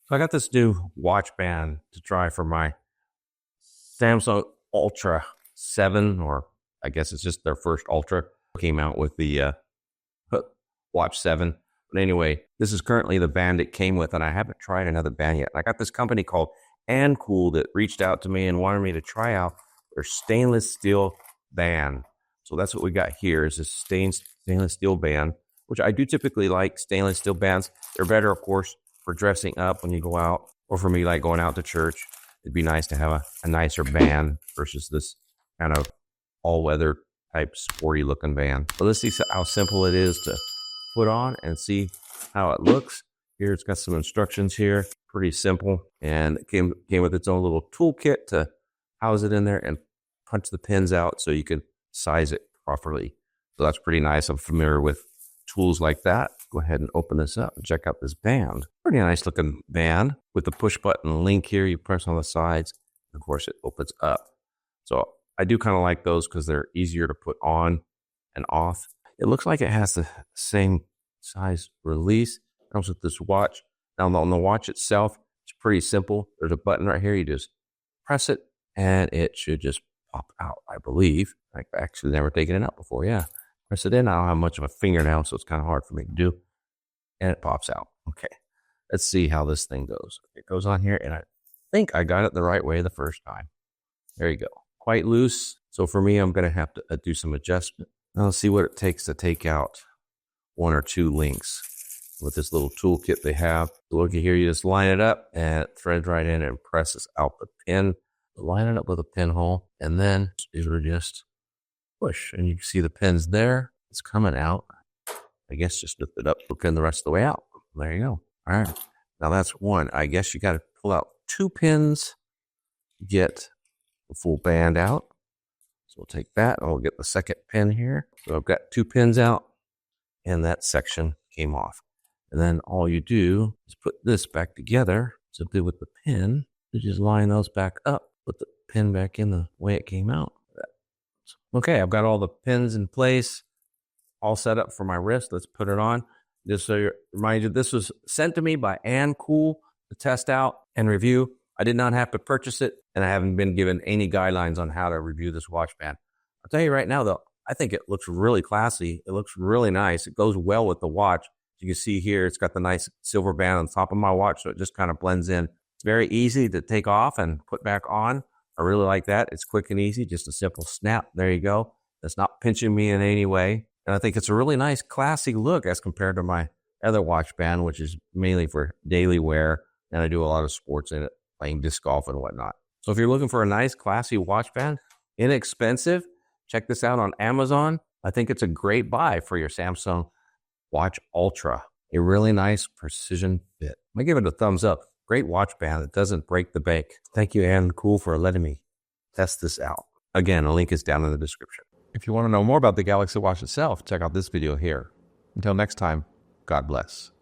So I got this new watch band to try for my Samsung Ultra 7, or I guess it's just their first Ultra. Came out with the Watch 7. But anyway, this is currently the band it came with, and I haven't tried another band yet. I got this company called AnCool that reached out to me and wanted me to try out their stainless steel band. So that's what we got here, is this stainless steel band, which I do typically like stainless steel bands. They're better, of course, for dressing up when you go out, or for me, like going out to church. It'd be nice to have a nicer band versus this kind of all-weather type sporty looking band. But let's see how simple it is to put on and see how it looks. Here it's got some instructions here, pretty simple, and it came with its own little toolkit to house it in there and punch the pins out so you can size it properly. So that's pretty nice. I'm familiar with tools like that. Go ahead and open this up and check out this band. Pretty nice looking band with the push button link here. You press on the sides. Of course, it opens up. So I do kind of like those because they're easier to put on and off. It looks like it has the same size release. It comes with this watch. Now on the watch itself, it's pretty simple. There's a button right here. You just press it and it should just pop out, I believe. I've actually never taken it out before. Yeah. Press it in. I don't have much of a fingernail, so it's kind of hard for me to do. And it pops out. Okay. Let's see how this thing goes. It goes on here, and I think I got it the right way the first time. There you go. Quite loose. So for me, I'm going to have to do some adjustment. Now let's see what it takes to take out one or two links with this little toolkit they have. So look at here. You just line it up, and it threads right in and presses out the pin. Line it up with a pinhole, and then it'll just push, and you can see the pins there. It's coming out. I guess just lift it up, pin the rest of the way out. There you go. All right. Now that's one. I guess you got to pull out two pins to get the full band out. So we'll take that, and we'll get the second pin here. So I've got two pins out, and that section came off. And then all you do is put this back together simply with the pin. You just line those back up, put the pin back in the way it came out. Okay, I've got all the pins in place, all set up for my wrist. Let's put it on. Just so you remind you, this was sent to me by AnCool to test out and review. I did not have to purchase it, and I haven't been given any guidelines on how to review this watch band. I'll tell you right now, though, I think it looks really classy. It looks really nice. It goes well with the watch. As you can see here, it's got the nice silver band on the top of my watch, so it just kind of blends in. It's very easy to take off and put back on. I really like that. It's quick and easy, just a simple snap. There you go. It's not pinching me in any way. And I think it's a really nice, classy look as compared to my other watch band, which is mainly for daily wear. And I do a lot of sports in it, playing disc golf and whatnot. So if you're looking for a nice, classy watch band, inexpensive, check this out on Amazon. I think it's a great buy for your Samsung Watch Ultra. A really nice precision fit. I give it a thumbs up. Great watch band that doesn't break the bank. Thank you, AnCool, for letting me test this out. Again, a link is down in the description. If you want to know more about the Galaxy Watch itself, check out this video here. Until next time, God bless.